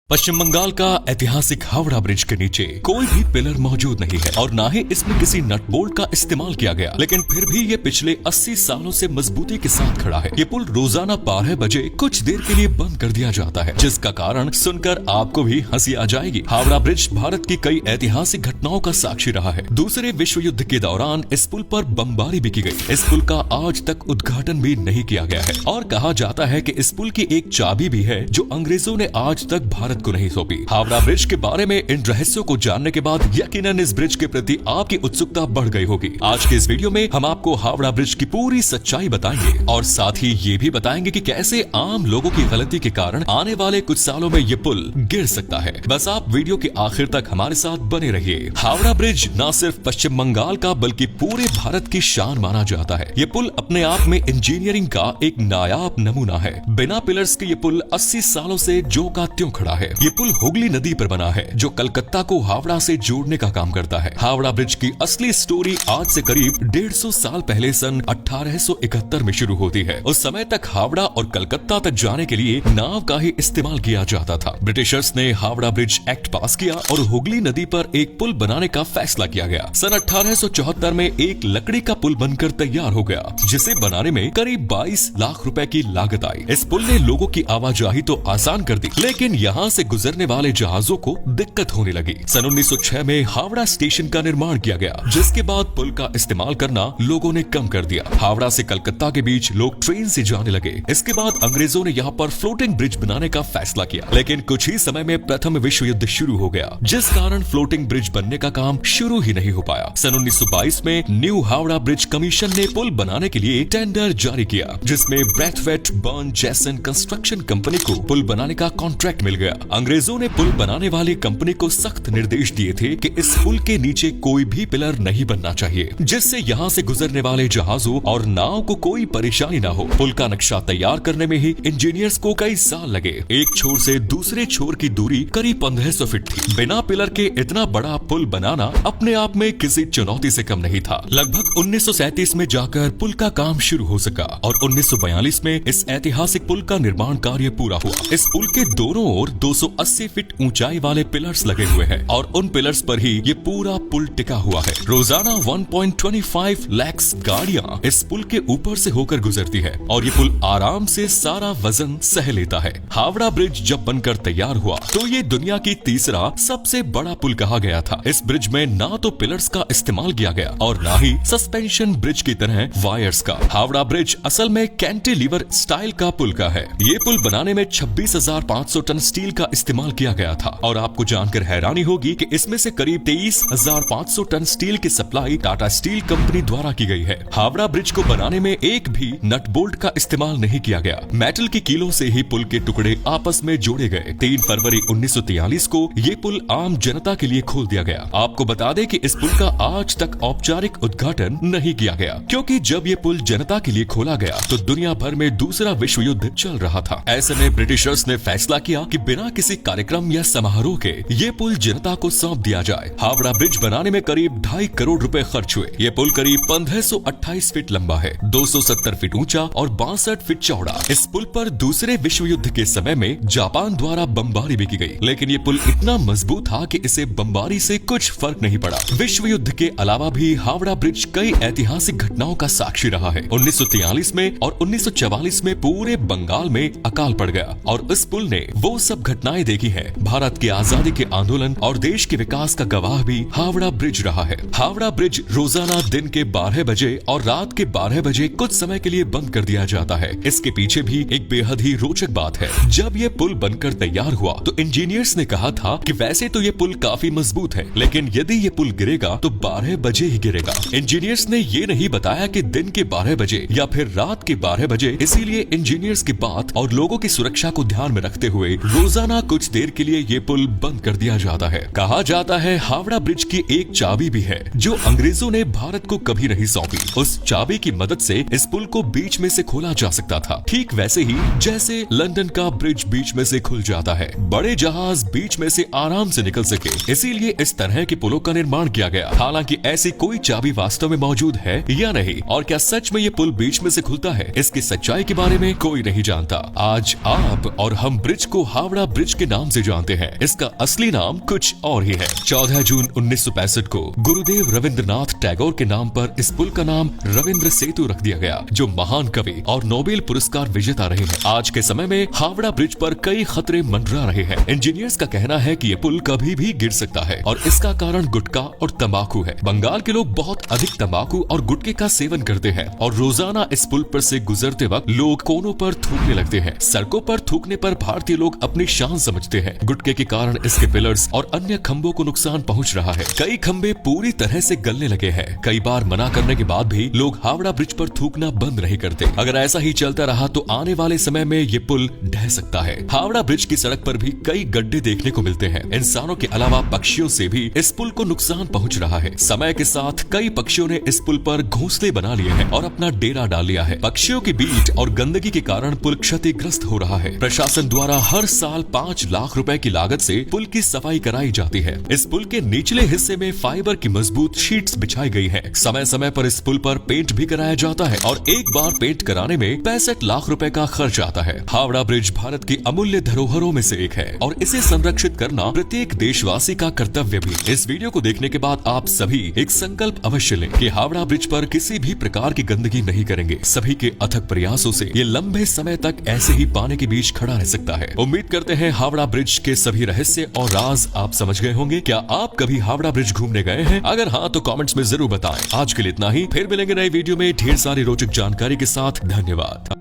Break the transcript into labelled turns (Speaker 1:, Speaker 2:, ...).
Speaker 1: पश्चिम बंगाल का ऐतिहासिक हावड़ा ब्रिज के नीचे कोई भी पिलर मौजूद नहीं है और ना ही इसमें किसी नट बोल्ट का इस्तेमाल किया गया, लेकिन फिर भी ये पिछले 80 सालों से मजबूती के साथ खड़ा है। ये पुल रोजाना 12 बजे कुछ देर के लिए बंद कर दिया जाता है, जिसका कारण सुनकर आपको भी हंसी आ जाएगी। हावड़ा ब्रिज भारत की कई ऐतिहासिक घटनाओं का साक्षी रहा है। दूसरे विश्व युद्ध के दौरान इस पुल पर बमबारी भी की गई। इस पुल का आज तक उद्घाटन भी नहीं किया गया है और कहा जाता है कि इस पुल की एक चाबी भी है जो अंग्रेजों ने आज तक भारत को नहीं सौंपी। हावड़ा ब्रिज के बारे में इन रहस्यों को जानने के बाद यकीनन इस ब्रिज के प्रति आपकी उत्सुकता बढ़ गई होगी। आज के इस वीडियो में हम आपको हावड़ा ब्रिज की पूरी सच्चाई बताएंगे और साथ ही ये भी बताएंगे कि कैसे आम लोगों की गलती के कारण आने वाले कुछ सालों में ये पुल गिर सकता है। बस आप वीडियो के आखिर तक हमारे साथ बने रहिए। हावड़ा ब्रिज न सिर्फ पश्चिम बंगाल का बल्कि पूरे भारत की शान माना जाता है। ये पुल अपने आप में इंजीनियरिंग का एक नायाब नमूना है। बिना पिलर्स के ये पुल 80 सालों से जो का त्यों खड़ा है। ये पुल हुगली नदी पर बना है जो कलकत्ता को हावड़ा से जोड़ने का काम करता है। हावड़ा ब्रिज की असली स्टोरी आज से करीब 150 साल पहले सन 1871 में शुरू होती है। उस समय तक हावड़ा और कलकत्ता तक जाने के लिए नाव का ही इस्तेमाल किया जाता था। ब्रिटिशर्स ने हावड़ा ब्रिज एक्ट पास किया और हुगली नदी पर एक पुल बनाने का फैसला किया गया। सन 1874 में एक लकड़ी का पुल बनकर तैयार हो गया, जिसे बनाने में करीब 22 लाख रुपए की लागत आई। इस पुल ने लोगों की आवाजाही तो आसान कर दी, लेकिन यहाँ से गुजरने वाले जहाजों को दिक्कत होने लगी। सन 1906 में हावड़ा स्टेशन का निर्माण किया गया, जिसके बाद पुल का इस्तेमाल करना लोगों ने कम कर दिया। हावड़ा से कलकत्ता के बीच लोग ट्रेन से जाने लगे। इसके बाद अंग्रेजों ने यहाँ पर फ्लोटिंग ब्रिज बनाने का फैसला किया, लेकिन कुछ ही समय में प्रथम विश्व युद्ध शुरू हो गया, जिस कारण फ्लोटिंग ब्रिज बनने का काम शुरू ही नहीं हो पाया। सन 1922 में न्यू हावड़ा ब्रिज कमीशन ने पुल बनाने के लिए टेंडर जारी किया, जिसमें ब्रैथवेट बर्न जैसन कंस्ट्रक्शन कंपनी को पुल बनाने का कॉन्ट्रैक्ट मिल गया। अंग्रेजों ने पुल बनाने वाली कंपनी को सख्त निर्देश दिए थे कि इस पुल के नीचे कोई भी पिलर नहीं बनना चाहिए, जिससे यहाँ से गुजरने वाले जहाजों और नाव को कोई परेशानी न हो। पुल का नक्शा तैयार करने में ही इंजीनियर्स को कई साल लगे। एक छोर से दूसरे छोर की दूरी करीब 1500 फीट थी। बिना पिलर के इतना बड़ा पुल बनाना अपने आप में किसी चुनौती से कम नहीं था। लगभग 1937 में जाकर पुल का काम शुरू हो सका और 1942 में इस ऐतिहासिक पुल का निर्माण कार्य पूरा हुआ। इस पुल के दोनों ओर 280 फीट ऊंचाई वाले पिलर्स लगे हुए हैं और उन पिलर्स पर ही ये पूरा पुल टिका हुआ है। रोजाना 1.25 लाख गाड़ियां इस पुल के ऊपर से होकर गुजरती है और ये पुल आराम से सारा वजन सह लेता है। हावड़ा ब्रिज जब बनकर तैयार हुआ तो ये दुनिया की तीसरा सबसे बड़ा पुल कहा गया था। इस ब्रिज में ना तो पिलर्स का इस्तेमाल किया गया और ना ही सस्पेंशन ब्रिज की तरह वायर्स का। हावड़ा ब्रिज असल में कैंटिलीवर स्टाइल का पुल का है। ये पुल बनाने में 26,500 टन स्टील का इस्तेमाल किया गया था और आपको जानकर हैरानी होगी कि इसमें से करीब 23,500 टन स्टील की सप्लाई टाटा स्टील कंपनी द्वारा की गई है। हावड़ा ब्रिज को बनाने में एक भी नट बोल्ट का इस्तेमाल नहीं किया गया। मेटल की कीलों से ही पुल के टुकड़े आपस में जोड़े गए। 3 फरवरी 1943 को ये पुल आम जनता के लिए खोल दिया गया। आपको बता दें कि इस पुल का आज तक औपचारिक उद्घाटन नहीं किया गया, क्योंकि जब ये पुल जनता के लिए खोला गया तो दुनिया भर में दूसरा विश्व युद्ध चल रहा था। ऐसे में ब्रिटिशर्स ने फैसला किया कि बिना किसी कार्यक्रम या समारोह के ये पुल जनता को सौंप दिया जाए। हावड़ा ब्रिज बनाने में करीब 2.5 करोड़ रुपए खर्च हुए। ये पुल करीब 1528 फीट लंबा है, 270 फीट ऊंचा और 62 फीट चौड़ा। इस पुल पर दूसरे विश्व युद्ध के समय में जापान द्वारा बमबारी भी की गई, लेकिन ये पुल इतना मजबूत था कि इसे बमबारी से कुछ फर्क नहीं पड़ा। विश्व युद्ध के अलावा भी हावड़ा ब्रिज कई ऐतिहासिक घटनाओं का साक्षी रहा है। 1943 में और 1944 में पूरे बंगाल में अकाल पड़ गया और इस पुल ने वो सब घटनाएं देखी है। भारत की आजादी के आंदोलन और देश के विकास का गवाह भी हावड़ा ब्रिज रहा है। हावड़ा ब्रिज रोजाना दिन के 12 बजे और रात के 12 बजे कुछ समय के लिए बंद कर दिया जाता है। इसके पीछे भी एक बेहद ही रोचक बात है। जब ये पुल बनकर तैयार हुआ तो इंजीनियर्स ने कहा था कि वैसे तो ये पुल काफी मजबूत है, लेकिन यदि ये पुल गिरेगा तो 12 बजे ही गिरेगा। इंजीनियर्स ने ये नहीं बताया कि दिन के 12 बजे या फिर रात के 12 बजे। इसीलिए इंजीनियर्स की बात और लोगों की सुरक्षा को ध्यान में रखते हुए रोजाना कुछ देर के लिए ये पुल बंद कर दिया जाता है। कहा जाता है हावड़ा ब्रिज की एक चाबी भी है जो अंग्रेजों ने भारत को कभी नहीं सौंपी। उस चाबी की मदद से इस पुल को बीच में से खोला जा सकता था, ठीक वैसे ही जैसे लंदन का ब्रिज बीच में से खुल जाता है। बड़े जहाज बीच में से आराम से निकल सके, इसीलिए इस तरह के पुलों का निर्माण किया गया। हालांकि ऐसी कोई चाबी वास्तव में मौजूद है या नहीं और क्या सच में ये पुल बीच में से खुलता है, इसकी सच्चाई के बारे में कोई नहीं जानता। आज आप और हम ब्रिज को हावड़ा ब्रिज के नाम से जानते हैं, इसका असली नाम कुछ और ही है। 14 जून 1965 को गुरुदेव रविंद्रनाथ टैगोर के नाम पर इस पुल का नाम रविंद्र सेतु रख दिया गया, जो महान कवि और नोबेल पुरस्कार विजेता रहे हैं। आज के समय में हावड़ा ब्रिज पर कई खतरे मंडरा रहे हैं। इंजीनियर्स का कहना है कि ये पुल कभी भी गिर सकता है और इसका कारण गुटखा और तंबाकू है। बंगाल के लोग बहुत अधिक तंबाकू और गुटखे का सेवन करते हैं और रोजाना इस पुल पर से गुजरते वक्त लोग कोनों पर थूकने लगते हैं। सड़कों पर थूकने पर भारतीय लोग अपनी शान समझते हैं। गुटखे के कारण इसके पिलर्स और अन्य खंभों को नुकसान पहुंच रहा है। कई खंभे पूरी तरह से गलने लगे हैं। कई बार मना करने के बाद भी लोग हावड़ा ब्रिज पर थूकना बंद नहीं करते। अगर ऐसा ही चलता रहा तो आने वाले समय में ये पुल ढह सकता है। हावड़ा ब्रिज की सड़क पर भी कई गड्ढे देखने को मिलते हैं। इंसानों के अलावा पक्षियों से भी इस पुल को नुकसान पहुंच रहा है। समय के साथ कई पक्षियों ने इस पुल पर घोंसले बना लिए हैं और अपना डेरा डाल लिया है। पक्षियों की बीट और गंदगी के कारण पुल क्षतिग्रस्त हो रहा है। प्रशासन द्वारा हर साल 5 लाख रुपए की लागत से पुल की सफाई कराई जाती है। इस पुल के निचले हिस्से में फाइबर की मजबूत शीट्स बिछाई गई है। समय समय पर इस पुल पर पेंट भी कराया जाता है और एक बार पेंट कराने में 65 लाख रुपए का खर्च आता है। हावड़ा ब्रिज भारत की अमूल्य धरोहरों में से एक है और इसे संरक्षित करना प्रत्येक देशवासी का कर्तव्य भी। इस वीडियो को देखने के बाद आप सभी एक संकल्प अवश्य लें कि हावड़ा ब्रिज पर किसी भी प्रकार की गंदगी नहीं करेंगे। सभी के अथक प्रयासों से ये लंबे समय तक ऐसे ही पानी के बीच खड़ा रह सकता है। उम्मीद करते हैं हावड़ा ब्रिज के सभी रहस्य और राज आप समझ गए होंगे। क्या आप कभी हावड़ा ब्रिज घूमने गए हैं? अगर हाँ तो कमेंट्स में जरूर बताएं। आज के लिए इतना ही, फिर मिलेंगे नई वीडियो में ढेर सारी रोचक जानकारी के साथ। धन्यवाद।